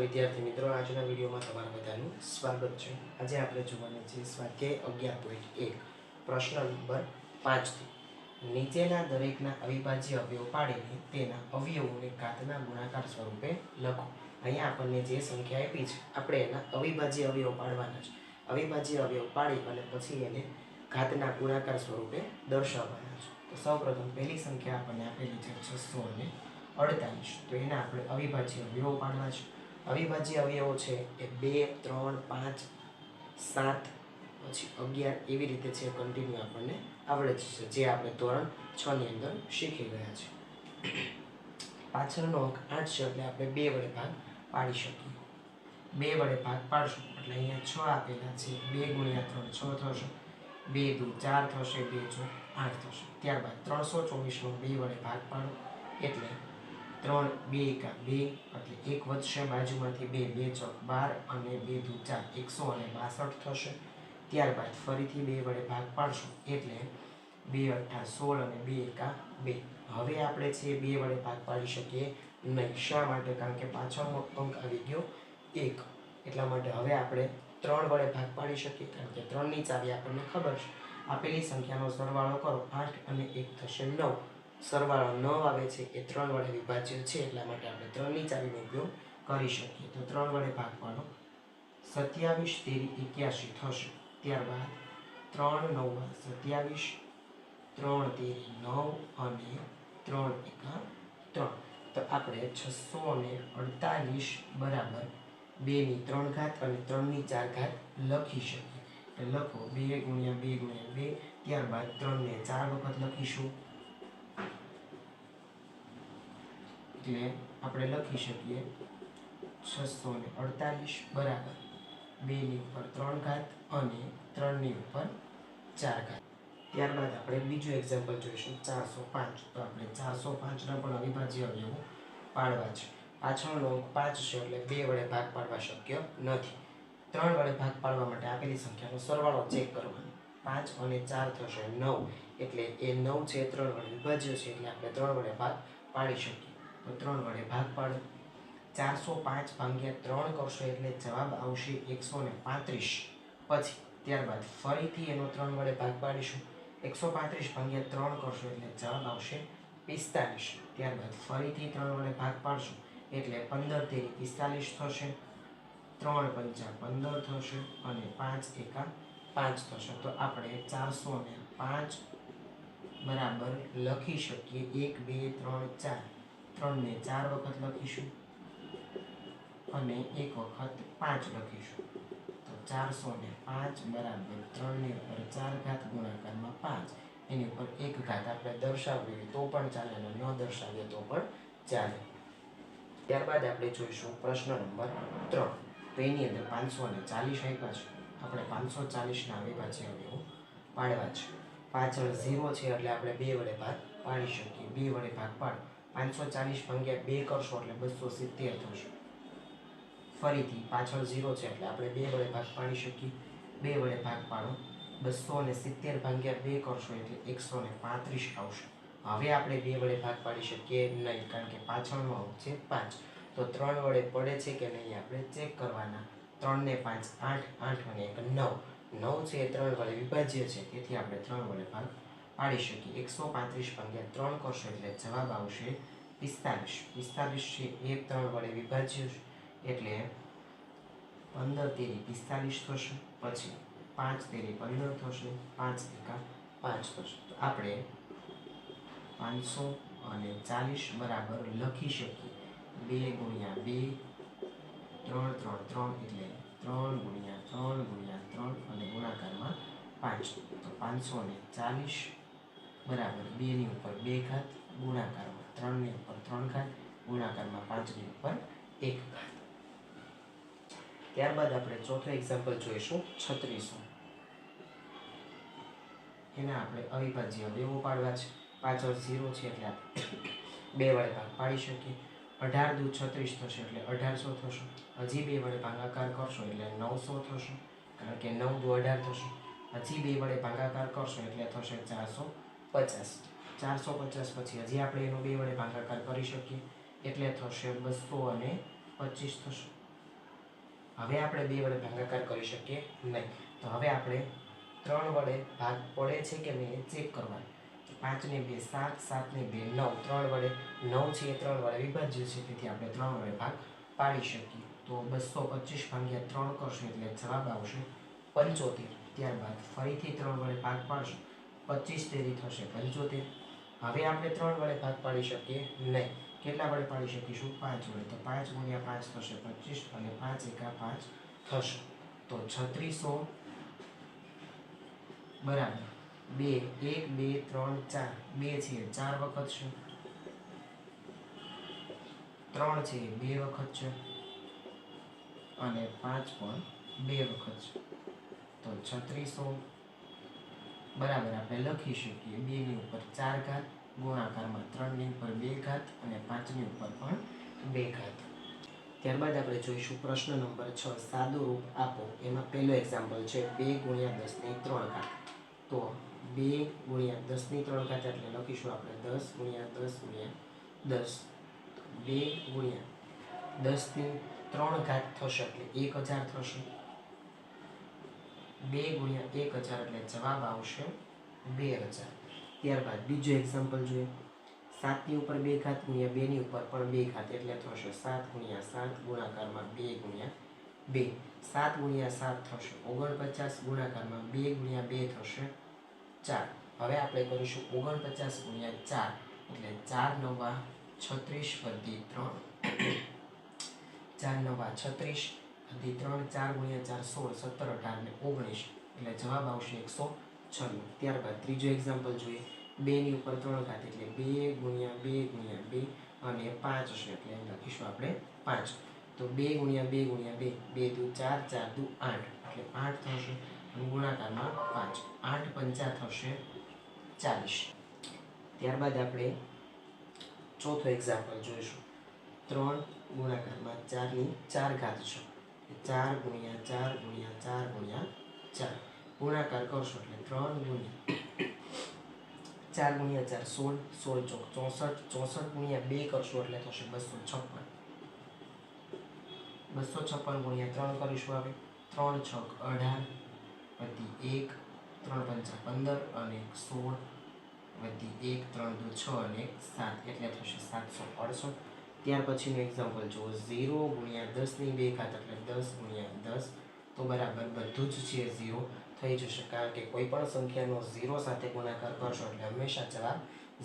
વિદ્યાર્થી મિત્રો, આજના વિડીયોમાં તમારું બધાનું સ્વાગત છે। આજે આપણે જોવાની છે સ્વાધ્યાય 11.1 પ્રશ્ન નંબર 5 થી નીચેના દરેકના અવિભાજ્ય અવયવ પાડીને તેના અવયવોને ઘાતના ગુણાકાર સ્વરૂપે લખો। અહીંયા આપણને જે સંખ્યા આપી છે આપણે એના અવિભાજ્ય અવયવ પાડવાના છે। અવિભાજ્ય અવયવ પાડી અને પછી એને ઘાતના ગુણાકાર સ્વરૂપે દર્શાવવાના છે। તો સૌપ્રથમ પહેલી સંખ્યા આપણને આપેલી છે 648, તો એના આપણે અવિભાજ્ય અવયવો પાડવા છે। અવિભાજ્ય અવયવો છે એ 2, 3, 5, 7 પછી 11 એવી રીતે છે કન્ટિન્યુ આપણને આવડે છે, જે આપણે ધોરણ 6 ની અંદર શીખી ગયા છે। પાછળનો અંક 8 છે એટલે આપણે 2 વડે ભાગ પાડી શકીએ। 2 વડે ભાગ પાડશું એટલે અહીંયા 6 આપેલા છે, 2 ગુણ્યા 3 6 થશે, 2 દુ 4 થશે, 2 ચોક 8 થશે। ત્યારબાદ 324 નો 2 વડે ભાગ પાડો એટલે 3 2 એકા 2 એટલે 1 વધશે બાજુમાંથી 2 2 ચોક 12 અને 2 દુ 4 162 થશે। ત્યારબાદ ફરીથી 2 વડે ભાગ પાડશું એટલે 2 અઠ્ઠા 16 અને 2 એકા 2। હવે આપણે છે 2 વડે ભાગ પાડી શકીએ નહીં। શા માટે? કારણ કે પાછળનો અંક આવી ગયો 1, એટલા માટે હવે આપણે 3 વડે ભાગ પાડી શકીએ, કારણ કે 3 ની ચાવી આપણને ખબર છે। આપેલી સંખ્યાનો સરવાળો કરો 8 અને 1 થશે 9, સરવાળો 9 આવે છે એ 3 વડે વિભાજ્ય છે, એટલા માટે આપણે 3 ની ચાવીનો ઉપયોગ કરી શકીએ। તો 3 વડે ભાગ પાડો 27 તેરી 81 થશે। ત્યારબાદ 3 9 27, 3 તેરી 9 અને 3 એકા 3, તો આપણે 648 બરાબર 2 ની 3 ઘાત અને 3 ની 4 ઘાત લખી શકીએ। એટલે લખો 2 ગુણ્યા 2 ગુણ્યા 2, ત્યારબાદ 3 ને 4 વખત લખીશું એટલે આપણે લખી શકીએ 648 બરાબર 2 ની ઉપર 3 ઘાત અને 3 ની ઉપર 4 ઘાત। ત્યારબાદ આપણે બીજું એક્ઝામ્પલ જોઈશું 405, તો આપણે 405 ના પણ અવિભાજ્ય અવયવો પાડવા છે। પાછળનો અંક 5 છે એટલે 2 વડે ભાગ પાડવા શક્ય નથી। 3 વડે ભાગ પાડવા માટે આપેલી સંખ્યાનો સરવાળો ચેક કરવાનો, 5 અને 4 થશે 9, એટલે એ 9 છે 3 વડે વિભાજ્ય છે, એટલે આપણે 3 વડે ભાગ પાડી શકીએ। તો 3 વડે ભાગ પાડો 405 ભાગ્યા 3 કરશો એટલે જવાબ આવશે 135। પછી ત્યારબાદ ફરીથી એનો 3 વડે ભાગ પાડીશું, 135 ભાગ્યા 3 કરશો એટલે જવાબ આવશે 45। ત્યારબાદ ફરીથી 3 વડે ભાગ પાડશું એટલે 15 તેરી 45 થશે, 3 પંચા 15 થશે અને 5 એકા 5 થશે। તો આપણે 405 બરાબર લખી શકીએ 1 2 3 4, 3 ને 4 વખત લખીશું અને 1 વખત 5 લખીશું। તો 405 બરાબર 3 ની ઉપર 4 ઘાત ગુણાકારમાં 5, એની ઉપર 1 ઘાત આપણે દર્શાવીએ તો પણ ચાલે અને ન દર્શાવીએ તો પણ ચાલે। ત્યારબાદ આપણે જોઈશું પ્રશ્ન નંબર 3, તો એની અંદર 540 આપ્યા છે, આપણે 540 ના અવિભાજ્ય અવયવો પાડવા છે। પાછળ 0 છે એટલે આપણે 2 વડે ભાગ પાડી શકીએ। 2 વડે ભાગ પાડો 540 ભાગ્યા 2 કરશો એટલે 270 થશે। ફરીથી પાછળ 0 છે એટલે આપણે 2 વડે ભાગ પાડી શકીએ। 2 વડે ભાગ પાડો 270 ભાગ્યા 2 કરશો એટલે 135 આવશે। હવે આપણે 2 વડે ભાગ પાડી શકીએ નહીં, કારણ કે પાછળનો અંક છે 5, તો 3 વડે પડે છે કે નહીં આપણે ચેક કરવાના। 3 ને 5 8, 8 અને 1 9, 9 છે એ 3 વડે વિભાજ્ય છે, તેથી આપણે 3 વડે ભાગ પાડી શકીએ। 135 ભાગ્યા 3 કરશો એટલે જવાબ આવશે 45। 45 છે એ 3 વડે વિભાજ્ય છે, એટલે 15 તેરી 45 થશે, પછી 5 તેરી 15 થશે, 5 એકા 5 થશે। તો આપણે 540 બરાબર લખી શકીએ 2 ગુણ્યા 2, 3 3 3 એટલે 3 ગુણ્યા 3 ગુણ્યા 3 અને ગુણાકારમાં 5, તો 540 બરાબર 2 ની ઉપર 2 ઘાત ગુણાકારમાં 3 ની ઉપર 3 ઘાત ગુણાકારમાં 5 ની ઉપર 1 ઘાત। ત્યારબાદ આપણે ચોથો એક્ઝામ્પલ જોઈશું 36, એના આપણે અવિભાજ્ય અવયવો પાડવા છે। પાછળ 0 છે એટલે આપણે 2 વડે ભાગ પાડી શકીએ। 18 દુ 36 થશે એટલે 1800 થશે। હજી 2 વડે ભાગાકાર કરશો એટલે 900 થશે, કારણ કે 9 દુ 18 થશે। હજી 2 વડે ભાગાકાર કરશો એટલે થશે 450। 450 પછી હજી આપણે એનો 2 વડે ભાગાકાર કરી શકીએ એટલે થશે 225 થશે। હવે આપણે 2 વડે ભાગાકાર કરી શકીએ નહીં. તો હવે આપણે 3 વડે ભાગ પડે છે કે નહીં એ ચેક કરવાનું. 5 ને 2 7, 7 ને 2 9, 3 વડે 9 છે એ 3 વડે વિભાજ્ય છે, તેથી આપણે 3 વડે ભાગ પાડી શકીએ. તો 225 ભાગ્યા 3 કરશું એટલે જવાબ આવશે 75. ત્યારબાદ ફરીથી 3 વડે ભાગ પાડશું, 25 તેરી થશે 75. હવે આપણે 3 વડે ભાગ પાડી શકીએ નહીં. કેટલા વડે પાડી શકીશું? 5 વડે. તો 5 ગુણ્યા 5 થશે 25 અને 5 એકા 5 થશે. તો 3600 બરાબર 2, 1 2 3 4, 2 છે 4 વખત છે, 3 છે 2 વખત છે અને 5 પણ 2 વખત છે. તો 3600 બરાબર આપણે લખી શકીએ 2 ની ઉપર 4 ઘાત ગુણાકારમાં 3 ની ઉપર 2 ઘાત અને 5 ની ઉપર પણ 2 ઘાત. ત્યારબાદ આપણે જોઈશું પ્રશ્ન નંબર 6, સાદું રૂપ આપો. એમાં પહેલો એક્ઝામ્પલ છે 2 ગુણ્યા 10 ની 3 ઘાત. તો 2 ગુણ્યા 10 ની 3 ઘાત એટલે લખીશું આપણે 10 ગુણ્યા 10 ગુણ્યા 10. 2 ગુણ્યા 10 ની 3 ઘાત થશે એટલે 1000 થશે. 2 ગુણ્યા 1000 એટલે જવાબ આવશે 2000. ત્યારબાદ બીજો એક્ઝામ્પલ જોઈએ. 7 ની ઉપર 2 ઘાત ગુણ્યા 2 ની ઉપર પણ 2 ઘાત એટલે થશે 7 ગુણ્યા 7 ગુણાકારમાં 2 ગુણ્યા 2. 7 ગુણ્યા 7 થશે 49 ગુણાકારમાં 2 ગુણ્યા 2 થશે 4. હવે આપણે કરીશું 49 ગુણ્યા 4 એટલે 4 નવા 36 વધી 3 4 નવા 36 વધી 3, 4 ગુણ્યા 4 16, 17, 18 ને 19 એટલે જવાબ આવશે 196. ત્યારબાદ ત્રીજો એક્ઝામ્પલ જોઈએ. 2 ની ઉપર 3 ઘાત એટલે 2 ગુણ્યા 2 ગુણ્યા 2 અને 5 છે એટલે લખીશું આપણે 5. તો 2 ગુણ્યા 2 ગુણ્યા 2, 2 દુ 4, 4 દુ 8 એટલે 8 થશે અને ગુણાકારમાં 5, 8 પંચા થશે 40. ત્યારબાદ આપણે ચોથો એક્ઝામ્પલ જોઈશું. 3 ગુણાકારમાં 4 ની 4 ઘાત છે, 4 ગુણ્યા 4 ગુણ્યા 4 ગુણ્યા 4 ગુણાકાર કરશો એટલે 3 ગુણ્યા 4 ગુણ્યા 4 16, 16 ચોક 64, 64 ગુણ્યા 2 કરશો એટલે થશે 256. 256 ગુણ્યા 3 કરીશું આપણે 3 છક 18 વધી 1, 3 પંચા 15 અને 16 વધી 1, 3 દુ 6 અને 7 એટલે થશે 768. ત્યાર પછીનું એક્ઝામ્પલ જુઓ. 0 ગુણ્યા 10 ની 2 ઘાત એટલે 10 ગુણ્યા 10. તો બરાબર બધું જ છે 0 થઈ જશે, કારણ કે કોઈ પણ સંખ્યાનો 0 સાથે ગુણાકાર કરશો એટલે હંમેશા જવાબ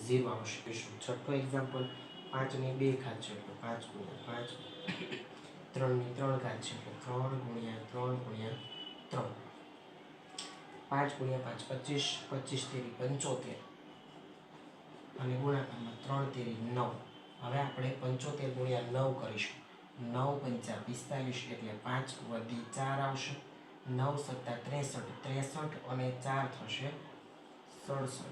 0 આવશે. છઠ્ઠો એક્ઝામ્પલ 5 ની 2 ઘાત છે એટલે 5 ગુણ્યા 5. 3 ની 3 ઘાત છે એટલે 3 ગુણ્યા 3 ગુણ્યા 3. 5 ગુણ્યા 5 25, 25 તેરી 75 અને ગુણાકારમાં 3 તેરી 9. હવે આપણે 75 ગુણ્યા 9 કરીશું. 9 પંચા 45 એટલે 5 વધી 4 આવશે. 9 સત્તા 63, 63 અને 4 થશે 67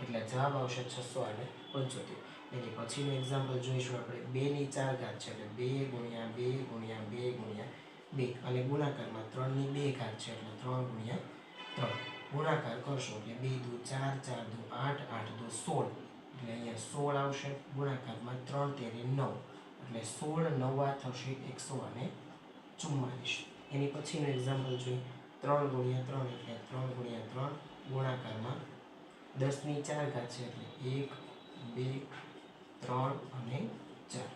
એટલે જવાબ આવશે 675. એની પછીનું એક્ઝામ્પલ જોઈશું આપણે. 2 ની 4 ઘાત છે એટલે 2 ગુણ્યા 2 ગુણ્યા 2 ગુણ્યા 2 અને ગુણાકારમાં 3 ની 2 ઘાત છે એટલે 3 ગુણ્યા 3 ગુણાકાર કરશો એટલે 2 દુ 4, 4 દુ 8, 8 દુ 16 એટલે અહીંયા 16 આવશે. ગુણાકારમાં 3 તેરી 9 એટલે 16 નવા થશે 144. એની પછીનું એક્ઝામ્પલ જોઈએ. 3 ગુણ્યા 3 એટલે 3 ગુણ્યા 3 ગુણાકારમાં 10 ની 4 ઘાત છે એટલે 1, 2, 3 અને 4.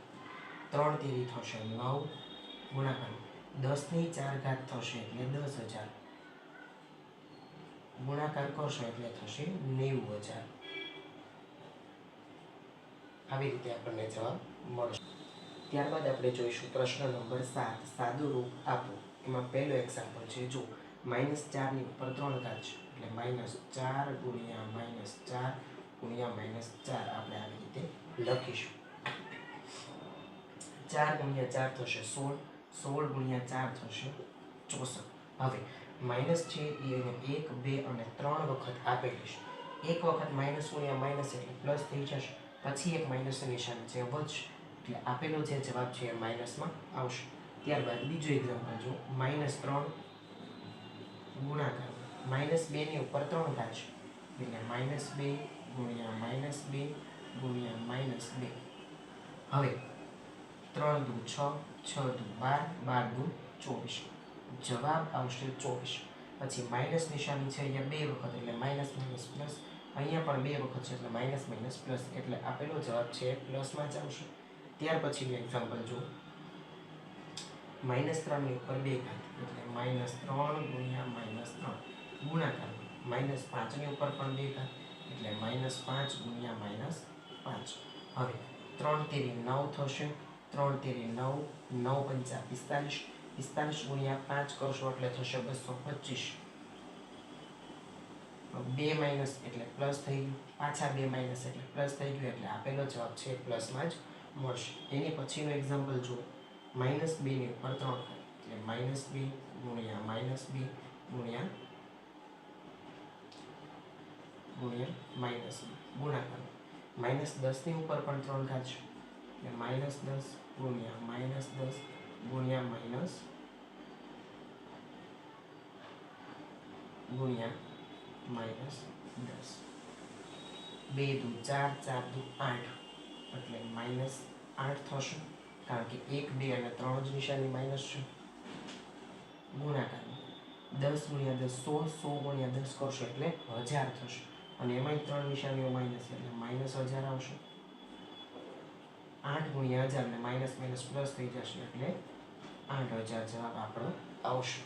3 તેરી થશે 9 ગુણાકારમાં 10 ની 4 ઘાત થશે એટલે 10,000 ગુણાકાર કરશો એટલે થશે 90,000. આવી રીતે આપણને જવાબ મળશે. ત્યારબાદ આપણે જોઈશું પ્રશ્ન નંબર 7, સાદું રૂપ આપો. એમાં પહેલો એક્ઝામ્પલ છે જો. -4 ની ઉપર 3 ઘાત છે એટલે -4 ગુણ્યા -4 ગુણ્યા -4 આપણે આવી રીતે લખીશું. 4 ગુણ્યા 4 થશે 16, 16 ગુણ્યા 4 થશે 64. હવે માઇનસ છે એ 1, 2 અને 3 વખત આપેલી છે. એક વખત માઇનસ ગુણ્યા માઇનસ એટલે પ્લસ થઈ જશે, પછી એક માઇનસનું નિશાન છે વધશે એટલે આપેલો જે જવાબ છે એ માઇનસમાં આવશે. ત્યારબાદ બીજો એક્ઝામ્પલ જો. -3 ગુણાકાર -2 ની ઉપર 3 ઘાત છે એટલે -2 ગુણ્યા -2 ગુણ્યા -2. હવે 3 દુ 6, 6 દુ 12, 12 દુ 24. જવાબ આવશે 24. પછી માઇનસ નિશાની છે અહીંયા 2 વખત એટલે માઇનસ માઇનસ પ્લસ, અહીંયા પણ 2 વખત છે એટલે માઇનસ માઇનસ પ્લસ, એટલે આપેલો જવાબ છે પ્લસમાં જ આવશે. ત્યાર પછીનું એક્ઝામ્પલ જુઓ. -3 ની ઉપર 2 ઘાત એટલે -3 ગુણ્યા -3 ગુણાકાર -5 ની ઉપર પણ 2 ઘાત એટલે -5 ગુણ્યા -5. હવે 3 તેરી 9 થશે, 3 તેરી 9, 9 પંચા 45, 45 ગુણ્યા 5 કરશો એટલે થશે 225. 2 માઇનસ એટલે પ્લસ થઈ ગયું, પાછા 2 માઇનસ એટલે પ્લસ થઈ ગયું, એટલે આપેલો જવાબ છે પ્લસમાં જ મળશે. એની પછીનું એક્ઝામ્પલ જુઓ. -2 ની ઉપર 3 ઘાત એટલે -2 ગુણ્યા -2 ગુણ્યા -2 ગુણાકાર -10 ની ઉપર પણ 3 ઘાત છે એટલે -10 ગુણ્યા -10 ગુણ્યા -10. 2 દુ 4, 4 દુ 8 એટલે -8 થશે, કારણ કે 1, 2 અને 3 જ નિશાની માઇનસ છે. ગુણાકાર 10 ગુણ્યા 10 16, 100 ગુણ્યા 10 કરશો એટલે 1000 થશે, અને એમાંય 3 નિશાનીઓ માઇનસ એટલે -1000 આવશે. 8 ગુણ્યા 1000 ને માઇનસ માઇનસ પ્લસ થઈ જશે એટલે 8000 જવાબ આપણો આવશે.